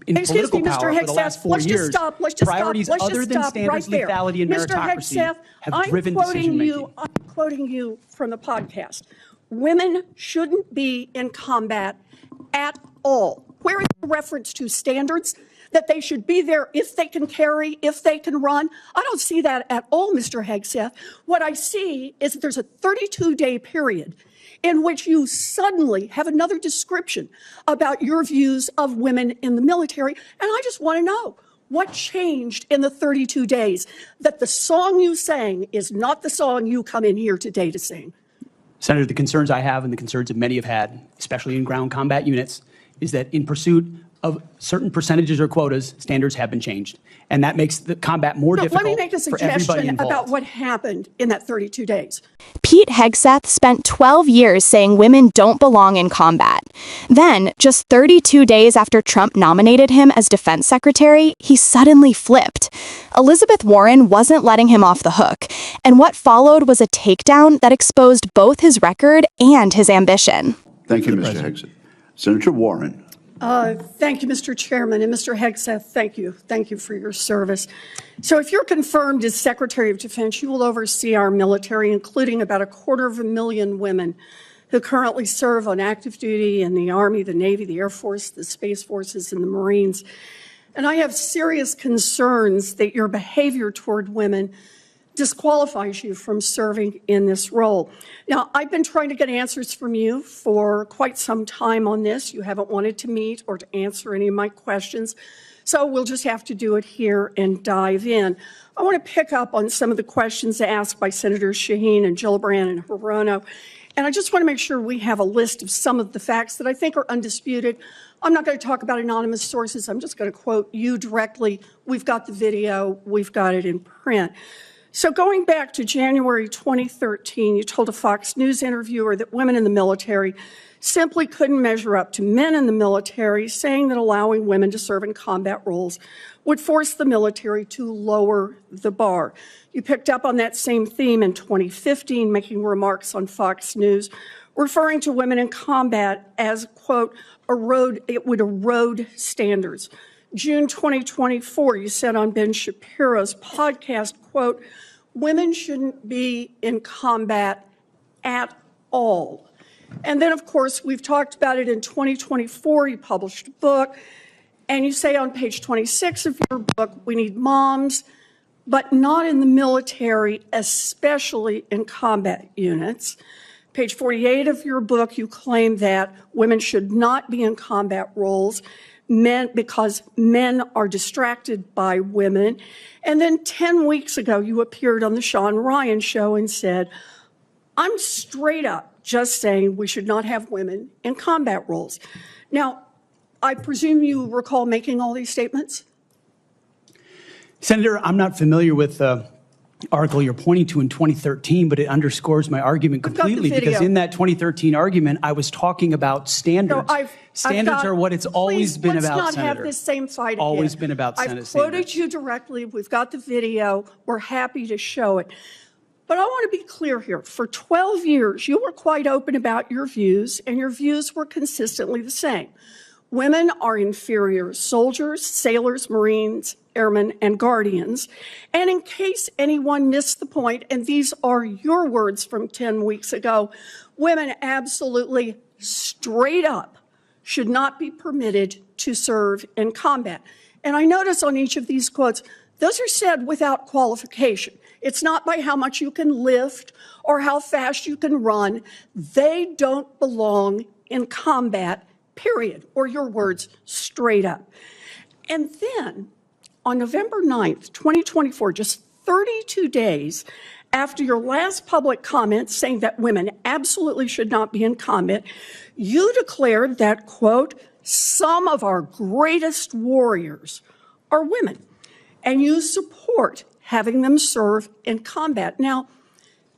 in Excuse political me, Mr. power Hegseth, for the last 4 let's years, just stop. Let's just priorities stop. Let's other just than stop standards, right there. lethality, and Mr. meritocracy Hegseth, have driven decision-making. I'm quoting you from the podcast. Women shouldn't be in combat at all. Where is the reference to standards that they should be there if they can carry, if they can run? I don't see that at all, Mr. Hegseth. What I see is that there's a 32-day period in which you suddenly have another description about your views of women in the military. And I just want to know, what changed in the 32 days that the song you sang is not the song you come in here today to sing? Senator, the concerns I have and the concerns that many have had, especially in ground combat units, is that in pursuit of certain percentages or quotas, standards have been changed. And that makes the combat more difficult. Let me make a suggestion about what happened in that 32 days. Pete Hegseth spent 12 years saying women don't belong in combat. Then, just 32 days after Trump nominated him as defense secretary, he suddenly flipped. Elizabeth Warren wasn't letting him off the hook, and what followed was a takedown that exposed both his record and his ambition. Thank you, Mr. Hegseth. Senator Warren. Thank you, Mr. Chairman. And Mr. Hegseth, thank you. Thank you for your service. So if you're confirmed as Secretary of Defense, you will oversee our military, including about 250,000 women who currently serve on active duty in the Army, the Navy, the Air Force, the Space Forces, and the Marines. And I have serious concerns that your behavior toward women disqualifies you from serving in this role. Now, I've been trying to get answers from you for quite some time on this. You haven't wanted to meet or to answer any of my questions, so we'll just have to do it here and dive in. I want to pick up on some of the questions asked by Senators Shaheen and Gillibrand and Hirono, and I just want to make sure we have a list of some of the facts that I think are undisputed. I'm not going to talk about anonymous sources. I'm just going to quote you directly. We've got the video. We've got it in print. So going back to January 2013, you told a Fox News interviewer that women in the military simply couldn't measure up to men in the military, saying that allowing women to serve in combat roles would force the military to lower the bar. You picked up on that same theme in 2015, making remarks on Fox News, referring to women in combat as, quote, it would erode standards. June 2024, you said on Ben Shapiro's podcast, quote, women shouldn't be in combat at all. And then, of course, we've talked about it in 2024. You published a book, and you say on page 26 of your book, we need moms, but not in the military, especially in combat units. Page 48 of your book, you claim that women should not be in combat roles because men are distracted by women. And then 10 weeks ago, you appeared on the Sean Ryan show and said, I'm straight up just saying we should not have women in combat roles. Now, I presume you recall making all these statements? Senator, I'm not familiar with the article you're pointing to in 2013, but it underscores my argument completely, because in that 2013 argument, I was talking about standards. No, standards are what it's always been about, Let's not Senator. have this same fight again. Always been about Senate I've quoted standards. you directly. We've got the video. We're happy to show it. But I want to be clear here. For 12 years, you were quite open about your views, and your views were consistently the same. Women are inferior soldiers, sailors, Marines, airmen, and guardians. And in case anyone missed the point, and these are your words from 10 weeks ago, women absolutely straight up should not be permitted to serve in combat. And I notice on each of these quotes, those are said without qualification. It's not by how much you can lift or how fast you can run. They don't belong in combat, period, or your words, straight up. And then on November 9th, 2024, just 32 days after your last public comment saying that women absolutely should not be in combat, you declared that, quote, some of our greatest warriors are women, and you support having them serve in combat. Now,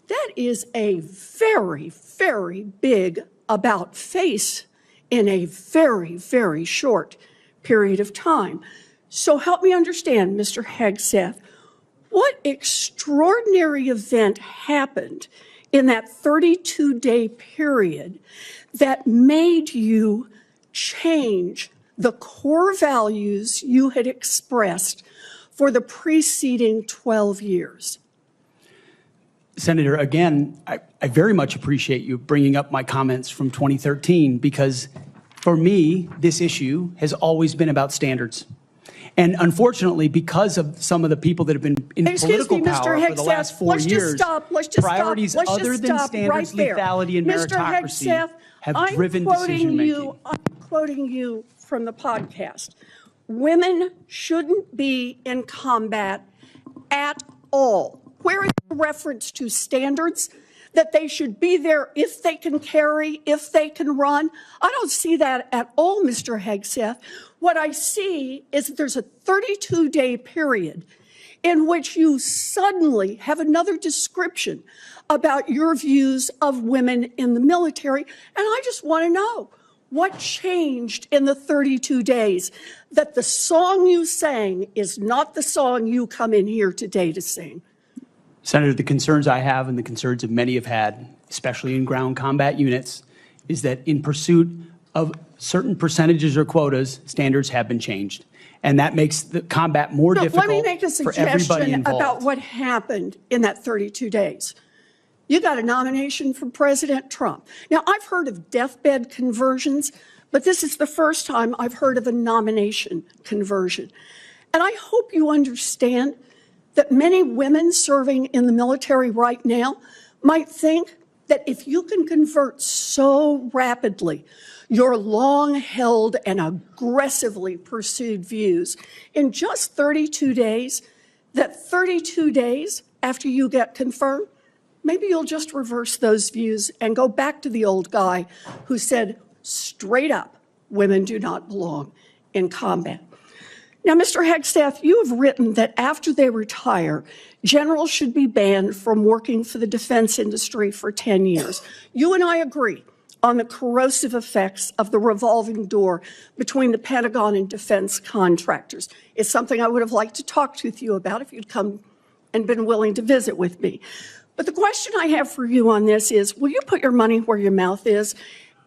that is a very, very big about face in a very, very short period of time. So help me understand, Mr. Hegseth, what extraordinary event happened in that 32-day period that made you change the core values you had expressed for the preceding 12 years? Senator, again, I very much appreciate you bringing up my comments from 2013 because for me, this issue has always been about standards. And unfortunately, because of some of the people that have been in political power for the last 4 years, priorities other than standards, lethality, and meritocracy have driven decision-making. I'm quoting you from the podcast. Women shouldn't be in combat at all. Where is the reference to standards? That they should be there if they can carry, if they can run? I don't see that at all, Mr. Hegseth. What I see is that there's a 32-day period in which you suddenly have another description about your views of women in the military. And I just want to know, what changed in the 32 days that the song you sang is not the song you come in here today to sing? Senator, the concerns I have and the concerns that many have had, especially in ground combat units, is that in pursuit of certain percentages or quotas, standards have been changed. And that makes the combat more difficult for everybody involved. Let me make a suggestion about what happened in that 32 days. You got a nomination from President Trump. Now, I've heard of deathbed conversions, but this is the first time I've heard of a nomination conversion. And I hope you understand that many women serving in the military right now might think that if you can convert so rapidly your long-held and aggressively pursued views in just 32 days, that 32 days after you get confirmed, maybe you'll just reverse those views and go back to the old guy who said straight up, women do not belong in combat. Now, Mr. Hegseth, you have written that after they retire, generals should be banned from working for the defense industry for 10 years. You and I agree on the corrosive effects of the revolving door between the Pentagon and defense contractors. It's something I would have liked to talk with you about if you'd come and been willing to visit with me. But the question I have for you on this is, will you put your money where your mouth is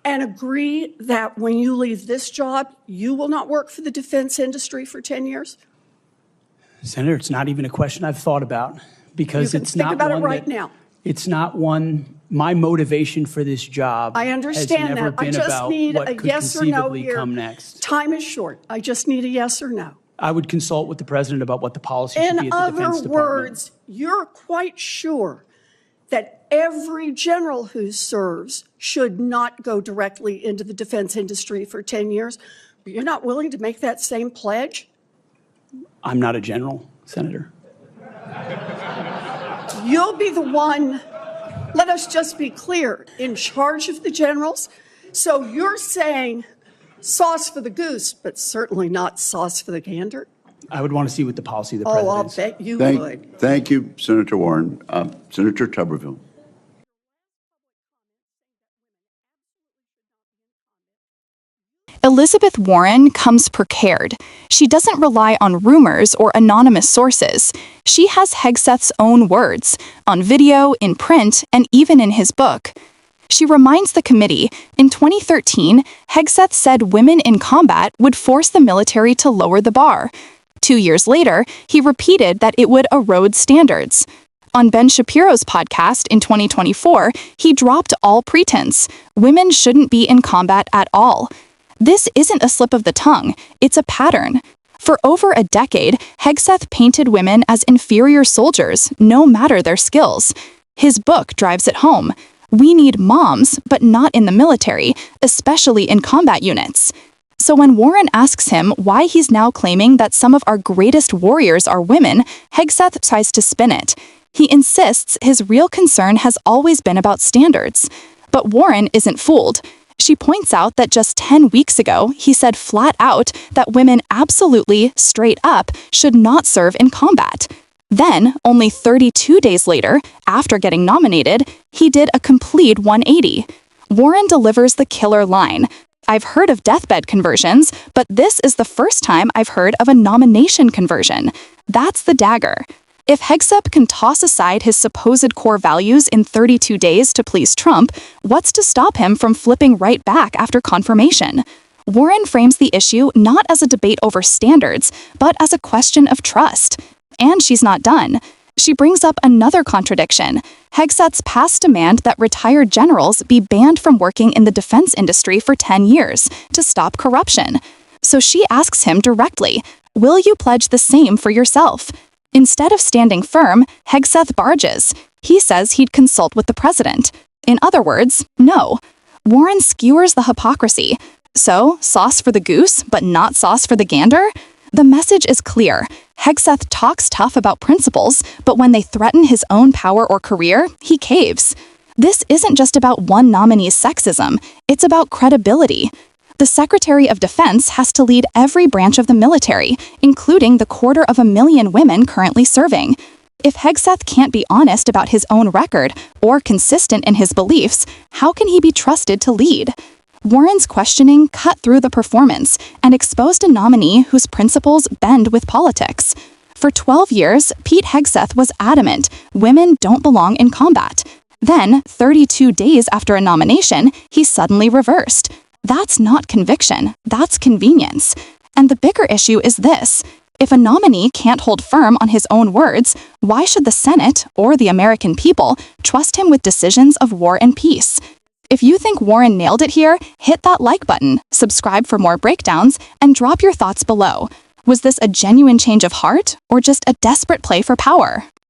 and agree that when you leave this job, you will not work for the defense industry for 10 years? Senator, it's not even a question I've thought about because it's not think about it right now. It's not one, my motivation for this job I understand has never that. I been just about need what a could yes or no conceivably here. come next. Time is short. I just need a yes or no. I would consult with the president about what the policy should be In at the Defense other Department. words, you're quite sure that every general who serves should not go directly into the defense industry for 10 years. But you're not willing to make that same pledge? I'm not a general, Senator. You'll be the one, let us just be clear, in charge of the generals. So you're saying sauce for the goose, but certainly not sauce for the gander? I would want to see what the policy of the president Oh, I'll is. bet you would. Thank you, Senator Warren. Senator Tuberville. Elizabeth Warren comes prepared. She doesn't rely on rumors or anonymous sources. She has Hegseth's own words, on video, in print, and even in his book. She reminds the committee, in 2013, Hegseth said women in combat would force the military to lower the bar. 2 years later, he repeated that it would erode standards. On Ben Shapiro's podcast in 2024, he dropped all pretense. Women shouldn't be in combat at all. This isn't a slip of the tongue, it's a pattern. For over a decade, Hegseth painted women as inferior soldiers, no matter their skills. His book drives it home. We need moms, but not in the military, especially in combat units. So when Warren asks him why he's now claiming that some of our greatest warriors are women, Hegseth tries to spin it. He insists his real concern has always been about standards. But Warren isn't fooled. She points out that just 10 weeks ago, he said flat out that women absolutely, straight up, should not serve in combat. Then, only 32 days later, after getting nominated, he did a complete 180. Warren delivers the killer line. I've heard of deathbed conversions, but this is the first time I've heard of a nomination conversion. That's the dagger. If Hegseth can toss aside his supposed core values in 32 days to please Trump, what's to stop him from flipping right back after confirmation? Warren frames the issue not as a debate over standards, but as a question of trust. And she's not done. She brings up another contradiction: Hegseth's past demand that retired generals be banned from working in the defense industry for 10 years to stop corruption. So she asks him directly, will you pledge the same for yourself? Instead of standing firm, Hegseth barges. He says he'd consult with the president. In other words, no. Warren skewers the hypocrisy. So, sauce for the goose, but not sauce for the gander? The message is clear. Hegseth talks tough about principles, but when they threaten his own power or career, he caves. This isn't just about one nominee's sexism, it's about credibility. The Secretary of Defense has to lead every branch of the military, including the 250,000 women currently serving. If Hegseth can't be honest about his own record or consistent in his beliefs, how can he be trusted to lead? Warren's questioning cut through the performance and exposed a nominee whose principles bend with politics. For 12 years, Pete Hegseth was adamant women don't belong in combat. Then, 32 days after a nomination, he suddenly reversed. That's not conviction, that's convenience. And the bigger issue is this: if a nominee can't hold firm on his own words, why should the Senate or the American people trust him with decisions of war and peace? If you think Warren nailed it here, hit that like button, subscribe for more breakdowns, and drop your thoughts below. Was this a genuine change of heart or just a desperate play for power?